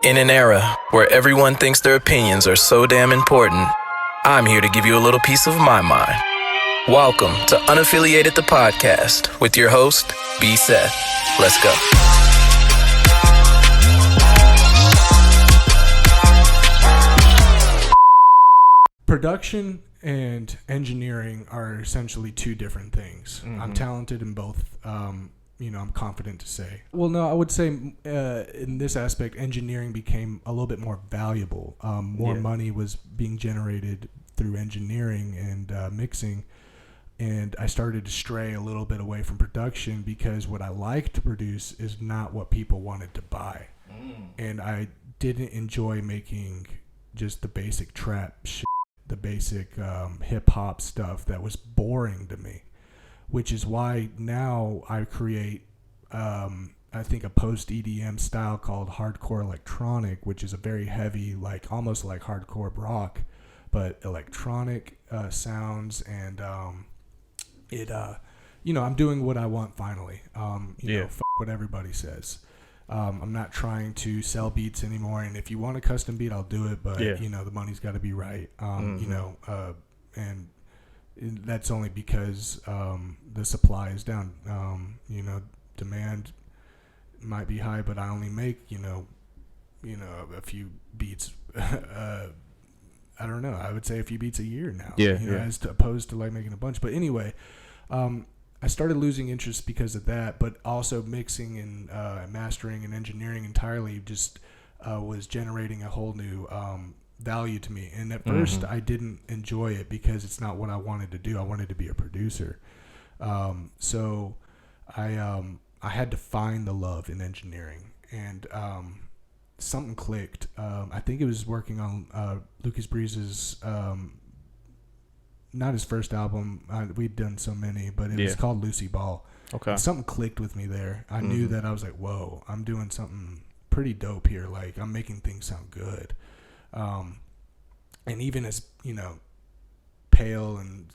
In an era where everyone thinks their opinions are so damn important, I'm here to give you a little piece of my mind. Welcome to Unaffiliated the Podcast with your host, B. Seth. Let's go. Production and engineering are essentially two different things. Mm-hmm. I'm talented in both. I'm confident to say. Well, no, I would say in this aspect, engineering became a little bit more valuable. More money was being generated through engineering and mixing. And I started to stray a little bit away from production because what I like to produce is not what people wanted to buy. And I didn't enjoy making just the basic trap shit, the basic hip-hop stuff that was boring to me. Which is why now I create, I think, a post-EDM style called hardcore electronic, which is a very heavy, like almost like hardcore rock, but electronic sounds. And I'm doing what I want finally. Fuck what everybody says. I'm not trying to sell beats anymore. And if you want a custom beat, I'll do it. But, the money's got to be right. And that's only because the supply is down. Demand might be high, but I only make a few beats. I don't know. I would say a few beats a year now. As opposed to like making a bunch. But anyway, I started losing interest because of that. But also mixing and mastering and engineering entirely just was generating a whole new value to me. And at first I didn't enjoy it because it's not what I wanted to do. I wanted to be a producer. So I had to find the love in engineering, and something clicked. I think it was working on Lucas Breeze's not his first album. We'd done so many, but it was called Lucy Ball. Okay. And something clicked with me there. I knew that I was like, whoa, I'm doing something pretty dope here. Like, I'm making things sound good. And even as, pale and,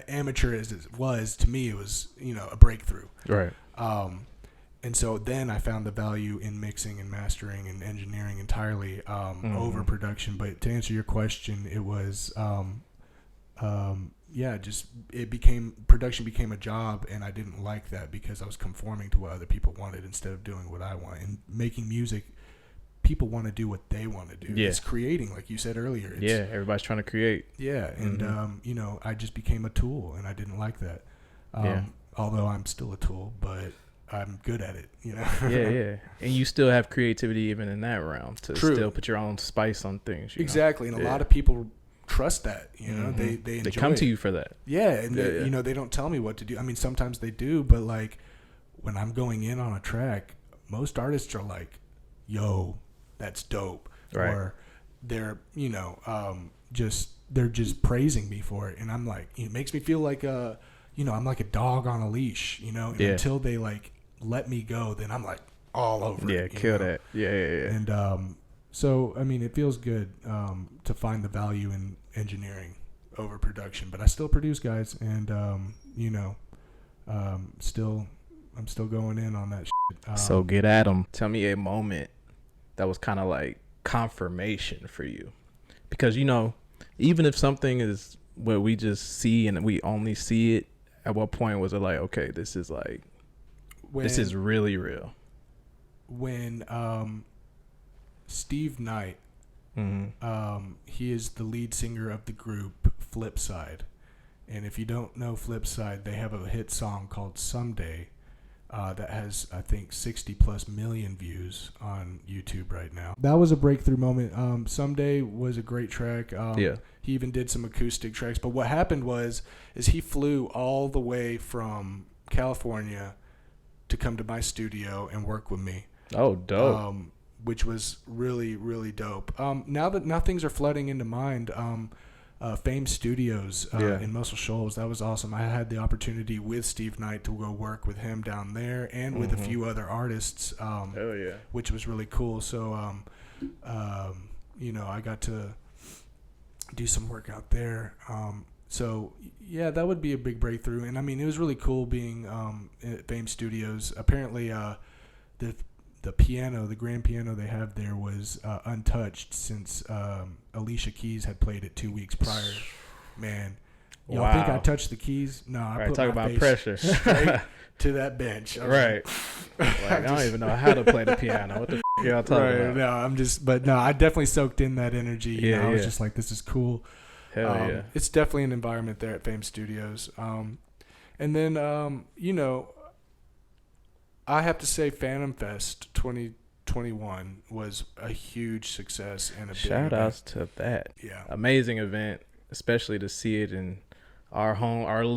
amateur as it was, to me, it was, a breakthrough. Right. And so then I found the value in mixing and mastering and engineering entirely over production. But to answer your question, it was, production became a job, and I didn't like that because I was conforming to what other people wanted instead of doing what I want. And making music, people want to do what they want to do. It's creating, like you said earlier. Everybody's trying to create. And I just became a tool, and I didn't like that. Although I'm still a tool, but I'm good at it. And you still have creativity even in that realm to still put your own spice on things. Exactly, and a lot of people trust that. They enjoy they come it. to you for that. They don't tell me what to do. I mean, sometimes they do, but like when I'm going in on a track, most artists are like, "Yo, that's dope," or they're they're just praising me for it, and I'm like, it makes me feel like I'm like a dog on a leash, and until they like let me go, then I'm like all over it. Kill that. And so I mean, it feels good to find the value in engineering over production, but I still produce, guys, and I'm still going in on that shit. So get at them. Tell me a moment that was kind of like confirmation for you, because even if something is what we just see and we only see it, at what point was it like, okay, this is really real? When Steve Knight, he is the lead singer of the group Flipside, and if you don't know Flipside, they have a hit song called Someday that has, I think, 60 plus million views on YouTube right now. That was a breakthrough moment. Someday was a great track. He even did some acoustic tracks. But what happened is he flew all the way from California to come to my studio and work with me. Oh, dope. Which was really, really dope. Now things are flooding into mind. Fame Studios in Muscle Shoals. That was awesome. I had the opportunity with Steve Knight to go work with him down there and with a few other artists, which was really cool. So, I got to do some work out there. So, that would be a big breakthrough. And, I mean, it was really cool being at Fame Studios. Apparently, the piano, the grand piano they have there was untouched since Alicia Keys had played it 2 weeks prior. Man, y'all think I touched the keys? No, I put talk my about face pressure straight to that bench. Right. Like, I don't even know how to play the piano. What the y'all talking about? No, I definitely soaked in that energy. You know, I was just like, this is cool. Hell yeah. It's definitely an environment there at Fame Studios. And then, you know, I have to say Phantom Fest 2021 was a huge success and a big shout outs to that. Yeah. Amazing event, especially to see it in our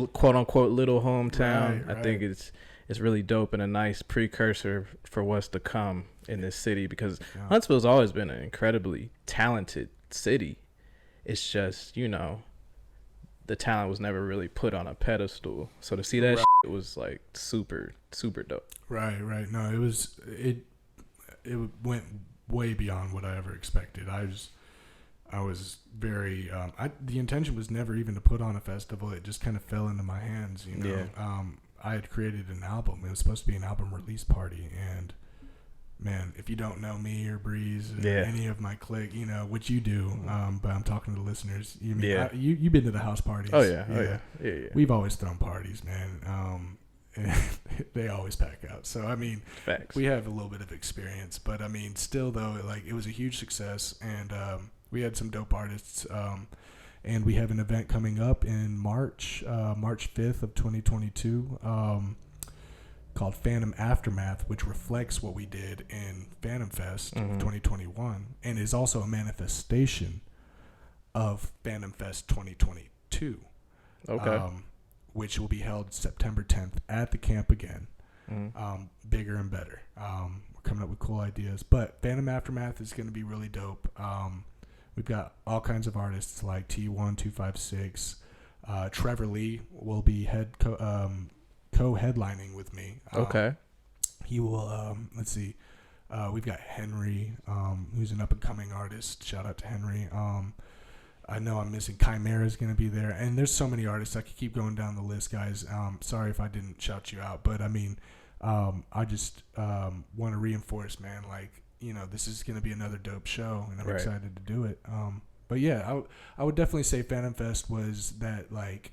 quote unquote little hometown. Right. I think it's really dope and a nice precursor for what's to come in this city, because Huntsville's always been an incredibly talented city. It's just, you know, the talent was never really put on a pedestal. So to see that shit was like super, super dope. Right. No, it went way beyond what I ever expected. I was very, the intention was never even to put on a festival. It just kind of fell into my hands, you know. Yeah. I had created an album. It was supposed to be an album release party, and man, if you don't know me or Breeze or any of my clique, you know, which you do, but I'm talking to the listeners. You've been to the house parties. Oh yeah. We've always thrown parties, man. And they always pack out. So I mean, facts. We have a little bit of experience, but I mean, still though, like, it was a huge success, and we had some dope artists. And we have an event coming up in March 5th of 2022. Called Phantom Aftermath, which reflects what we did in Phantom Fest 2021, and is also a manifestation of Phantom Fest 2022. Okay. Which will be held September 10th at the camp again. Bigger and better. We're coming up with cool ideas, but Phantom Aftermath is going to be really dope. We've got all kinds of artists like T1256. Trevor Lee will be co-headlining with me. Okay. He will, let's see. We've got Henry, who's an up-and-coming artist. Shout out to Henry. I know I'm missing. Chimera is going to be there. And there's so many artists. I could keep going down the list, guys. Sorry if I didn't shout you out. But, I mean, I just want to reinforce, man, like, you know, this is going to be another dope show, and I'm excited to do it. But, yeah, I would definitely say Phantom Fest was that, like,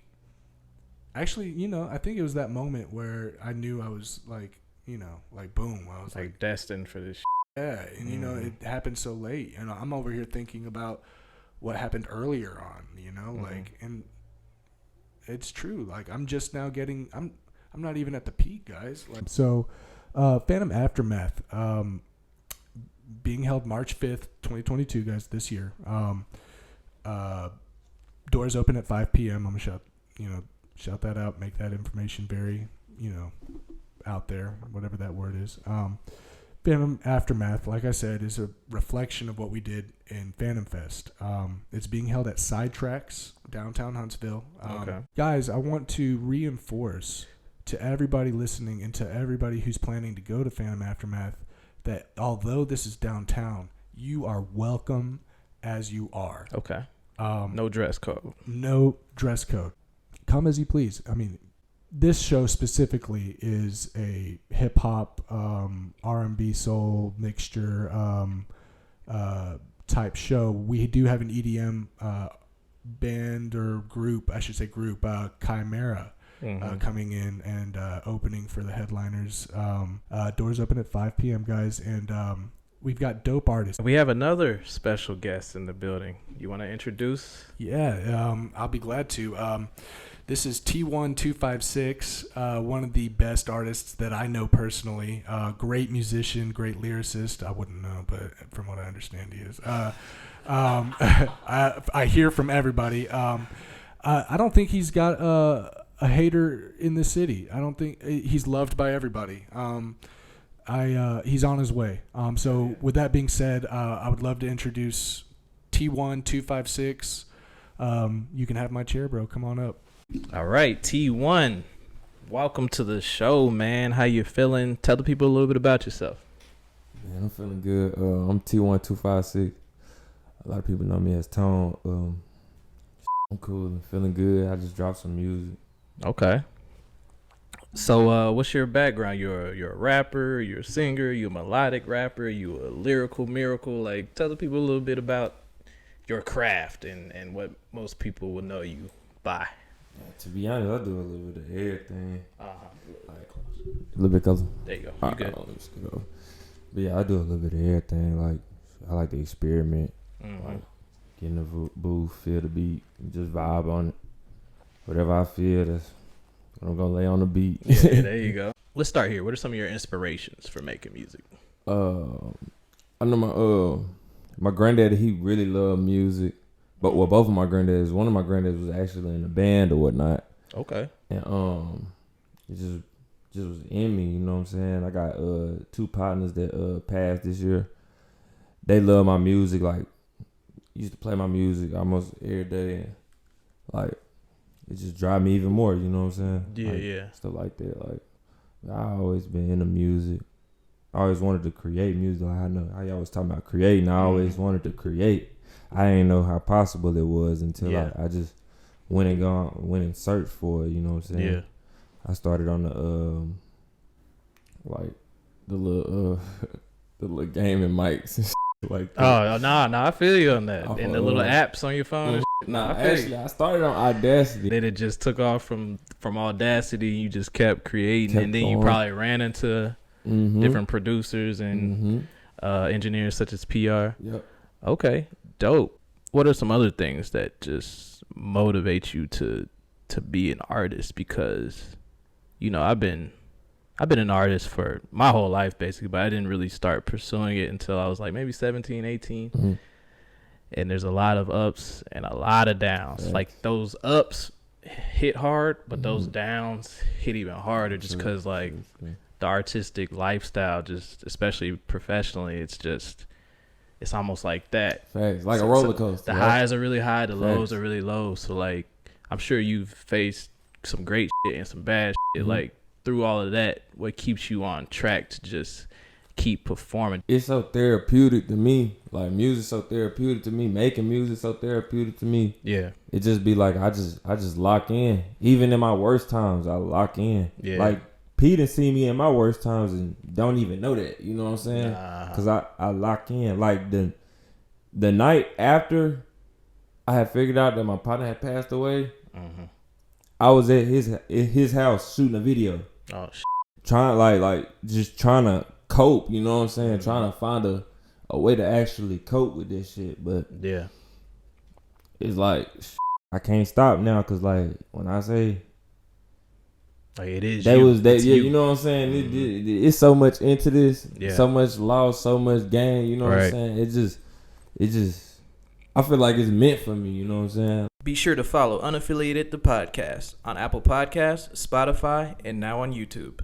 actually, you know, I think it was that moment where I knew I was, like, you know, like, boom. I was like destined for this shit. Yeah, and, you know, it happened so late. And I'm over here thinking about what happened earlier on, you know, like, and it's true. Like, I'm just now getting, I'm not even at the peak, guys. Like, so, Phantom Aftermath, being held March 5th, 2022, guys, this year. Doors open at 5 p.m. I'm gonna shout that out, make that information very, you know, out there, whatever that word is. Phantom Aftermath, like I said, is a reflection of what we did in Phantom Fest. It's being held at Sidetracks, downtown Huntsville. Guys, I want to reinforce to everybody listening and to everybody who's planning to go to Phantom Aftermath that although this is downtown, you are welcome as you are. Okay. No dress code. No dress code. Come as you please. I mean, this show specifically is a hip hop, R&B, soul mixture type show. We do have an EDM band or group, Chimera, coming in and opening for the headliners. Doors open at 5 p.m., guys, and we've got dope artists. We have another special guest in the building. You want to introduce? Yeah, I'll be glad to. This is T1256, one of the best artists that I know personally. Great musician, great lyricist. I wouldn't know, but from what I understand, he is. I hear from everybody. I don't think he's got a hater in the city. I don't think he's loved by everybody. He's on his way. So with that being said, I would love to introduce T1256. You can have my chair, bro. Come on up. All right, T1, welcome to the show, man. How you feeling? Tell the people a little bit about yourself. Man, I'm feeling good. I'm T1256. A lot of people know me as Tone. I'm cool and feeling good. I just dropped some music. Okay. So, what's your background? You're a rapper, you're a singer, you're a melodic rapper, you a lyrical miracle. Like, tell the people a little bit about your craft and what most people will know you by. To be honest, I do a little bit of everything. Like, a little bit cause there you go. You good. But yeah, I do a little bit of everything. Like, I like to experiment. Like, get in the booth, feel the beat, just vibe on it. Whatever I feel, that's what I'm gonna lay on the beat. Yeah, there you go. Let's start here. What are some of your inspirations for making music? I know my granddaddy, he really loved music. But both of my granddads, one of my granddads was actually in a band or whatnot. Okay. And it just was in me, you know what I'm saying? I got 2 partners that passed this year. They love my music, like used to play my music almost every day, and like it just drive me even more, you know what I'm saying? Yeah, like, yeah. Stuff like that. Like, I always been into music. I always wanted to create music. Like, I know I always talking about creating. I always wanted to create. I didn't know how possible it was until I just went and searched for it, you know what I'm saying? Yeah. I started on the like the little the little gaming mics and shit like that. Oh, nah, I feel you on that. And the little apps on your phone and shit. Nah, I started on Audacity. Then it just took off from Audacity. You just kept creating, and then you probably ran into different producers and engineers such as PR. Yep. Okay, dope. What are some other things that just motivate you to be an artist? Because, you know, I've been an artist for my whole life basically, but I didn't really start pursuing it until I was like maybe 17, 18. And there's a lot of ups and a lot of downs. Yeah. Like, those ups hit hard, but those downs hit even harder just because, like, the artistic lifestyle, just especially professionally, it's almost like that. Facts. Like a roller coaster. The highs are really high, the lows are really low. So, like, I'm sure you've faced some great shit and some bad shit. Like, through all of that, what keeps you on track to just keep performing? It's so therapeutic to me. Like, music's so therapeutic to me. Making music so therapeutic to me. Yeah. It just be like, I just lock in. Even in my worst times, I lock in. Yeah. Like, P didn't see me in my worst times and don't even know that. You know what I'm saying? Because I lock in. Like, the night after I had figured out that my partner had passed away, I was at his house shooting a video. Oh, shit. Trying just trying to cope, you know what I'm saying? Trying to find a way to actually cope with this shit. But yeah, it's like, I can't stop now, because, like, when I say, like, it is that you. was that, it's yeah, you. you know what I'm saying? It's so much into this, so much loss, so much gain, you know what I'm saying? It just I feel like it's meant for me, you know what I'm saying? Be sure to follow Unaffiliated the podcast on Apple Podcasts, Spotify, and now on YouTube.